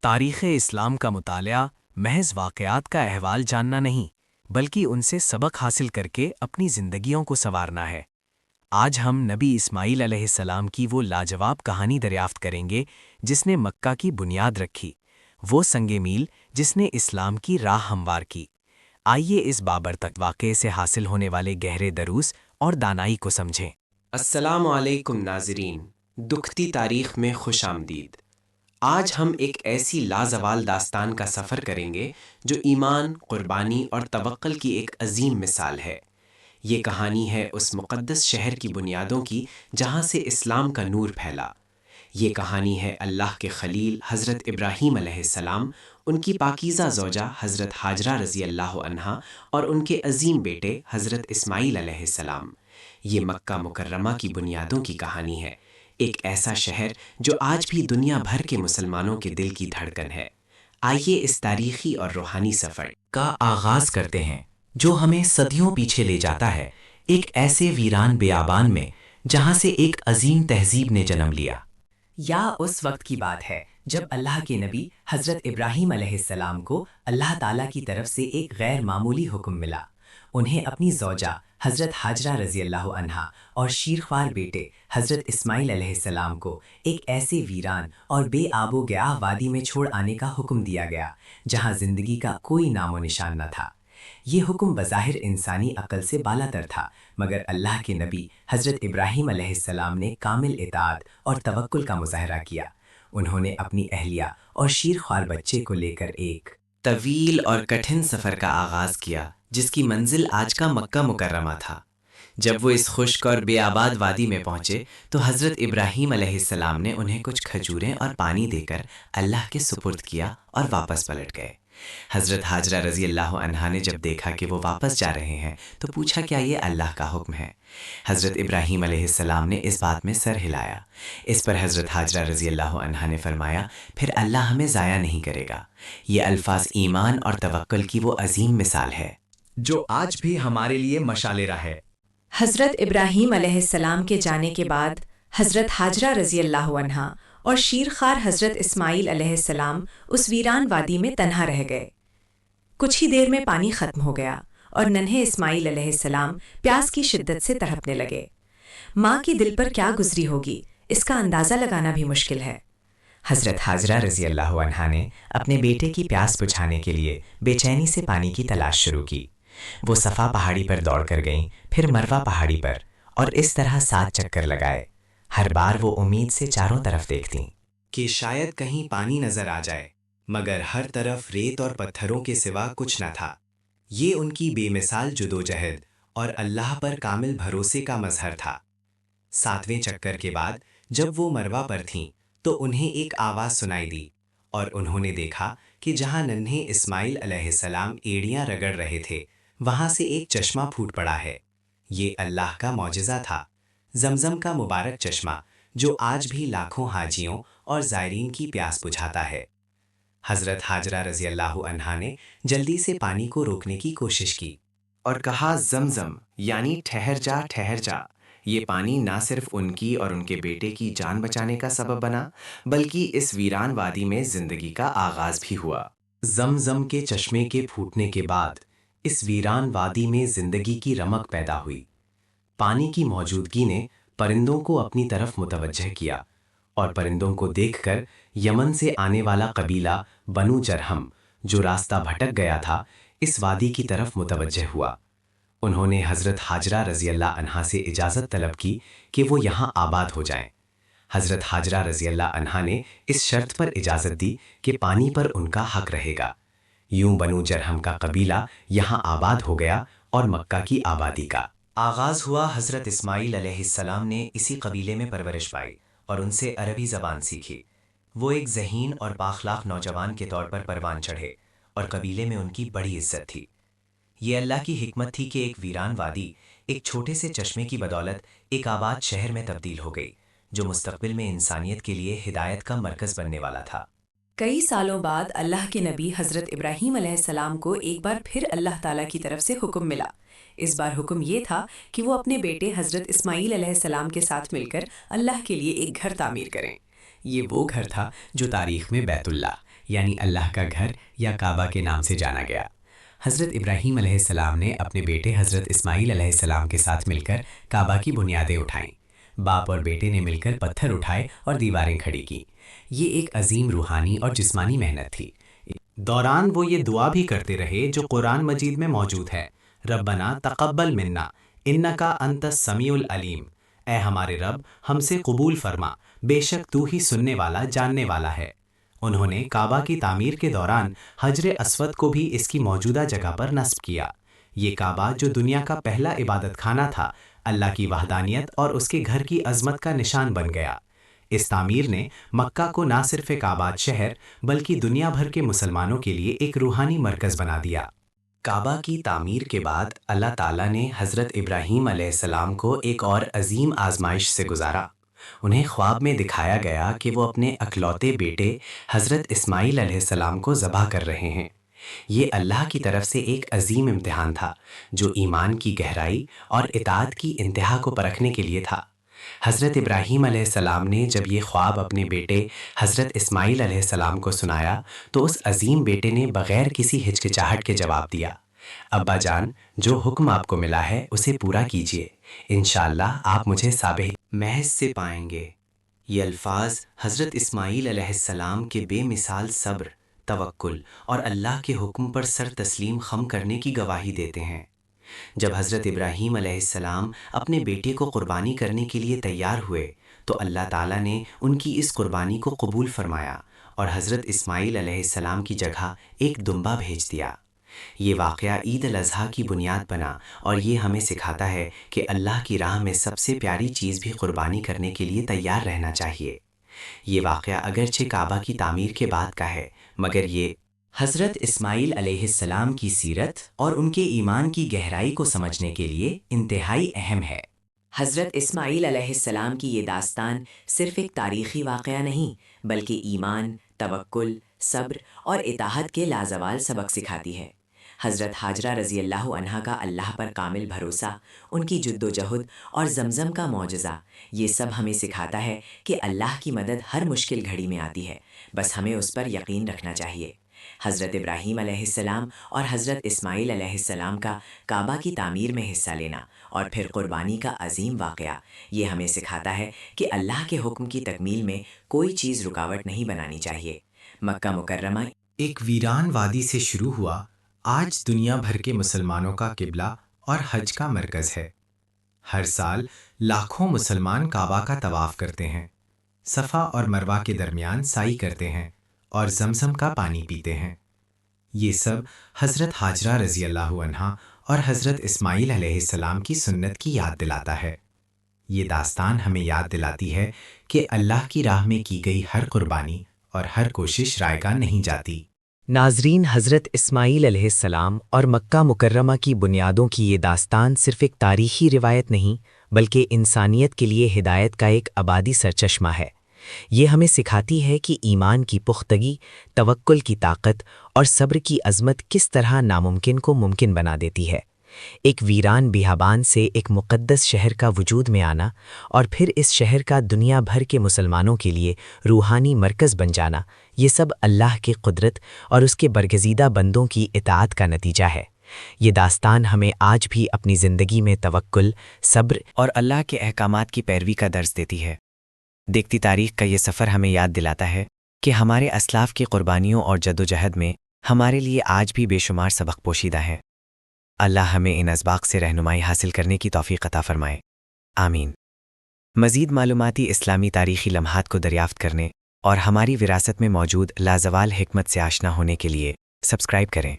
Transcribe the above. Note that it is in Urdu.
تاریخ اسلام کا مطالعہ محض واقعات کا احوال جاننا نہیں، بلکہ ان سے سبق حاصل کر کے اپنی زندگیوں کو سنوارنا ہے۔ آج ہم نبی اسماعیل علیہ السلام کی وہ لاجواب کہانی دریافت کریں گے جس نے مکہ کی بنیاد رکھی، وہ سنگ میل جس نے اسلام کی راہ ہموار کی۔ آئیے اس بابرکت واقعے سے حاصل ہونے والے گہرے دروس اور دانائی کو سمجھیں۔ السلام علیکم ناظرین، دکھتی تاریخ میں خوش آمدید۔ آج ہم ایک ایسی لازوال داستان کا سفر کریں گے جو ایمان، قربانی اور توکل کی ایک عظیم مثال ہے۔ یہ کہانی ہے اس مقدس شہر کی بنیادوں کی جہاں سے اسلام کا نور پھیلا۔ یہ کہانی ہے اللہ کے خلیل حضرت ابراہیم علیہ السلام، ان کی پاکیزہ زوجہ حضرت ہاجرہ رضی اللہ عنہا اور ان کے عظیم بیٹے حضرت اسماعیل علیہ السلام۔ یہ مکہ مکرمہ کی بنیادوں کی کہانی ہے، ایک ایسا شہر جو آج بھی دنیا بھر کے مسلمانوں کے دل کی دھڑکن ہے۔ آئیے اس تاریخی اور روحانی سفر کا آغاز کرتے ہیں جو ہمیں صدیوں پیچھے لے جاتا ہے، ایک ایسے ویران بیابان میں جہاں سے ایک عظیم تہذیب نے جنم لیا۔ یا اس وقت کی بات ہے جب اللہ کے نبی حضرت ابراہیم علیہ السلام کو اللہ تعالیٰ کی طرف سے ایک غیر معمولی حکم ملا۔ انہیں اپنی زوجہ حضرت ہاجرہ رضی اللہ عنہا اور شیرخوار بیٹے حضرت اسماعیل علیہ السلام کو ایک ایسے ویران اور بے آب و گیاہ وادی میں چھوڑ آنے کا حکم دیا گیا جہاں زندگی کا کوئی نام و نشان نہ تھا۔ یہ حکم بظاہر انسانی عقل سے بالاتر تھا، مگر اللہ کے نبی حضرت ابراہیم علیہ السلام نے کامل اطاعت اور توکل کا مظاہرہ کیا۔ انہوں نے اپنی اہلیہ اور شیرخوار بچے کو لے کر ایک طویل اور کٹھن سفر کا آغاز کیا جس کی منزل آج کا مکہ مکرمہ تھا۔ جب وہ اس خشک اور بے آباد وادی میں پہنچے تو حضرت ابراہیم علیہ السلام نے انہیں کچھ کھجوریں اور پانی دے کر اللہ کے سپرد کیا اور واپس پلٹ گئے۔ حضرت ہاجرہ رضی اللہ عنہا نے جب دیکھا کہ وہ واپس جا رہے ہیں تو پوچھا کیا یہ اللہ کا حکم ہے؟ حضرت ابراہیم علیہ السلام نے اس بات میں سر ہلایا۔ اس پر حضرت ہاجرہ رضی اللہ عنہا نے فرمایا، پھر اللہ ہمیں ضائع نہیں کرے گا۔ یہ الفاظ ایمان اور توکل کی وہ عظیم مثال ہے جو آج بھی ہمارے لیے مشعل راہ ہے۔ حضرت ابراہیم علیہ السلام کے جانے کے بعد حضرت ہاجرہ رضی اللہ عنہا اور شیرخوار حضرت اسماعیل علیہ السلام اس ویران وادی میں تنہا رہ گئے۔ کچھ ہی دیر میں پانی ختم ہو گیا اور ننھے اسماعیل علیہ السلام پیاس کی شدت سے تڑپنے لگے۔ ماں کی دل پر کیا گزری ہوگی اس کا اندازہ لگانا بھی مشکل ہے۔ حضرت ہاجرہ رضی اللہ عنہا نے اپنے بیٹے کی پیاس بجھانے کے لیے بے چینی سے پانی کی تلاش شروع کی۔ وہ صفا پہاڑی پر دوڑ کر گئیں، پھر مروہ پہاڑی پر، اور اس طرح 7 چکر لگائے۔ ہر بار وہ امید سے چاروں طرف دیکھتیں کہ شاید کہیں پانی نظر آ جائے، مگر ہر طرف ریت اور پتھروں کے سوا کچھ نہ تھا۔ یہ ان کی بے مثال جدوجہد اور اللہ پر کامل بھروسے کا مظہر تھا۔ 7ویں چکر کے بعد جب وہ مروہ پر تھیں تو انہیں ایک آواز سنائی دی، اور انہوں نے دیکھا کہ جہاں ننھے اسماعیل علیہ السلام ایڑیاں رگڑ رہے تھے وہاں سے ایک چشمہ پھوٹ پڑا ہے۔ یہ اللہ کا معجزہ تھا، زمزم کا مبارک چشمہ جو آج بھی لاکھوں حاجیوں اور زائرین کی پیاس بجھاتا ہے۔ حضرت ہاجرہ رضی اللہ عنہا نے جلدی سے پانی کو روکنے کی کوشش کی اور کہا، زمزم یعنی ٹھہر جا ٹھہر جا۔ یہ پانی نہ صرف ان کی اور ان کے بیٹے کی جان بچانے کا سبب بنا، بلکہ اس ویران وادی میں زندگی کا آغاز بھی ہوا۔ زمزم کے چشمے کے پھوٹنے کے بعد اس ویران وادی میں زندگی کی رمق پیدا ہوئی۔ پانی کی موجودگی نے پرندوں کو اپنی طرف متوجہ کیا، اور پرندوں کو دیکھ کر یمن سے آنے والا قبیلہ بنو جرہم جو راستہ بھٹک گیا تھا اس وادی کی طرف متوجہ ہوا۔ انہوں نے حضرت ہاجرہ رضی اللہ عنہا سے اجازت طلب کی کہ وہ یہاں آباد ہو جائیں۔ حضرت ہاجرہ رضی اللہ عنہا نے اس شرط پر اجازت دی کہ پانی پر ان کا حق رہے گا۔ یوں بنو جرہم کا قبیلہ یہاں آباد ہو گیا اور مکہ کی آبادی کا آغاز ہوا۔ حضرت اسماعیل علیہ السلام نے اسی قبیلے میں پرورش پائی اور ان سے عربی زبان سیکھی۔ وہ ایک ذہین اور بااخلاق نوجوان کے طور پر پروان چڑھے اور قبیلے میں ان کی بڑی عزت تھی۔ یہ اللہ کی حکمت تھی کہ ایک ویران وادی ایک چھوٹے سے چشمے کی بدولت ایک آباد شہر میں تبدیل ہو گئی جو مستقبل میں انسانیت کے لیے ہدایت کا مرکز بننے والا تھا۔ کئی سالوں بعد اللہ کے نبی حضرت ابراہیم علیہ السلام کو ایک بار پھر اللہ تعالیٰ کی طرف سے حکم ملا۔ اس بار حکم یہ تھا کہ وہ اپنے بیٹے حضرت اسماعیل علیہ السلام کے ساتھ مل کر اللہ کے لیے ایک گھر تعمیر کریں۔ یہ وہ گھر تھا جو تاریخ میں بیت اللہ یعنی اللہ کا گھر یا کعبہ کے نام سے جانا گیا۔ حضرت ابراہیم علیہ السلام نے اپنے بیٹے حضرت اسماعیل علیہ السلام کے ساتھ مل کر کعبہ کی بنیادیں اٹھائیں۔ باپ اور بیٹے نے مل کر پتھر اٹھائے اور دیواریں کھڑی کی۔ یہ ایک عظیم روحانی اور جسمانی محنت تھی۔ دوران وہ یہ دعا بھی کرتے رہے جو قرآن مجید میں موجود ہے، ربنا تقبل منا انکا انت السمیع العلیم، اے ہمارے رب ہم سے قبول فرما، بے شک تو ہی سننے والا جاننے والا ہے۔ انہوں نے کعبہ کی تعمیر کے دوران حجر اسود کو بھی اس کی موجودہ جگہ پر نصب کیا۔ یہ کعبہ جو دنیا کا پہلا عبادت خانہ تھا، اللہ کی وحدانیت اور اس کے گھر کی عظمت کا نشان بن گیا۔ اس تعمیر نے مکہ کو نہ صرف ایک آباد شہر بلکہ دنیا بھر کے مسلمانوں کے لیے ایک روحانی مرکز بنا دیا۔ کعبہ کی تعمیر کے بعد اللہ تعالیٰ نے حضرت ابراہیم علیہ السلام کو ایک اور عظیم آزمائش سے گزارا۔ انہیں خواب میں دکھایا گیا کہ وہ اپنے اکلوتے بیٹے حضرت اسماعیل علیہ السلام کو ذبح کر رہے ہیں۔ یہ اللہ کی طرف سے ایک عظیم امتحان تھا جو ایمان کی گہرائی اور اطاعت کی انتہا کو پرکھنے کے لیے تھا۔ حضرت ابراہیم علیہ السلام نے جب یہ خواب اپنے بیٹے حضرت اسماعیل علیہ السلام کو سنایا تو اس عظیم بیٹے نے بغیر کسی ہچکچاہٹ کے جواب دیا، ابا جان، جو حکم آپ کو ملا ہے اسے پورا کیجیے، انشاءاللہ آپ مجھے صابر محض سے پائیں گے۔ یہ الفاظ حضرت اسماعیل علیہ السلام کے بے مثال صبر، توکل اور اللہ کے حکم پر سر تسلیم خم کرنے کی گواہی دیتے ہیں۔ جب حضرت ابراہیم علیہ السلام اپنے بیٹے کو قربانی کرنے کے لیے تیار ہوئے تو اللہ تعالیٰ نے ان کی اس قربانی کو قبول فرمایا اور حضرت اسماعیل علیہ السلام کی جگہ ایک دمبا بھیج دیا۔ یہ واقعہ عید الاضحیٰ کی بنیاد بنا اور یہ ہمیں سکھاتا ہے کہ اللہ کی راہ میں سب سے پیاری چیز بھی قربانی کرنے کے لیے تیار رہنا چاہیے۔ یہ واقعہ اگرچہ کعبہ کی تعمیر کے بعد کا ہے، مگر یہ حضرت اسماعیل علیہ السلام کی سیرت اور ان کے ایمان کی گہرائی کو سمجھنے کے لیے انتہائی اہم ہے۔ حضرت اسماعیل علیہ السلام کی یہ داستان صرف ایک تاریخی واقعہ نہیں بلکہ ایمان، توکل، صبر اور اطاعت کے لازوال سبق سکھاتی ہے۔ حضرت حاجرہ رضی اللہ عنہا کا اللہ پر کامل بھروسہ، ان کی جد و جہد اور زمزم کا معجزہ، یہ سب ہمیں سکھاتا ہے کہ اللہ کی مدد ہر مشکل گھڑی میں آتی ہے، بس ہمیں اس پر یقین رکھنا چاہیے۔ حضرت ابراہیم علیہ السلام اور حضرت اسماعیل علیہ السلام کا کعبہ کی تعمیر میں حصہ لینا اور پھر قربانی کا عظیم واقعہ، یہ ہمیں سکھاتا ہے کہ اللہ کے حکم کی تکمیل میں کوئی چیز رکاوٹ نہیں بنانی چاہیے۔ مکہ مکرمہ ایک ویران وادی سے شروع ہوا، آج دنیا بھر کے مسلمانوں کا قبلہ اور حج کا مرکز ہے۔ ہر سال لاکھوں مسلمان کعبہ کا طواف کرتے ہیں، صفا اور مروہ کے درمیان سعی کرتے ہیں اور زمزم کا پانی پیتے ہیں۔ یہ سب حضرت حاجرہ رضی اللہ عنہا اور حضرت اسماعیل علیہ السلام کی سنت کی یاد دلاتا ہے۔ یہ داستان ہمیں یاد دلاتی ہے کہ اللہ کی راہ میں کی گئی ہر قربانی اور ہر کوشش رائگاں نہیں جاتی۔ ناظرین، حضرت اسماعیل علیہ السلام اور مکہ مکرمہ کی بنیادوں کی یہ داستان صرف ایک تاریخی روایت نہیں بلکہ انسانیت کے لیے ہدایت کا ایک ابدی سرچشمہ ہے۔ یہ ہمیں سکھاتی ہے کہ ایمان کی پختگی، توکل کی طاقت اور صبر کی عظمت کس طرح ناممکن کو ممکن بنا دیتی ہے۔ ایک ویران بیابان سے ایک مقدس شہر کا وجود میں آنا اور پھر اس شہر کا دنیا بھر کے مسلمانوں کے لیے روحانی مرکز بن جانا، یہ سب اللہ کی قدرت اور اس کے برگزیدہ بندوں کی اطاعت کا نتیجہ ہے۔ یہ داستان ہمیں آج بھی اپنی زندگی میں توکل، صبر اور اللہ کے احکامات کی پیروی کا درس دیتی ہے۔ دیکھتی تاریخ کا یہ سفر ہمیں یاد دلاتا ہے کہ ہمارے اسلاف کی قربانیوں اور جدوجہد میں ہمارے لیے آج بھی بے شمار سبق پوشیدہ ہیں۔ اللہ ہمیں ان اسباق سے رہنمائی حاصل کرنے کی توفیق عطا فرمائے، آمین۔ مزید معلوماتی اسلامی تاریخی لمحات کو دریافت کرنے اور ہماری وراثت میں موجود لازوال حکمت سے آشنا ہونے کے لیے سبسکرائب کریں۔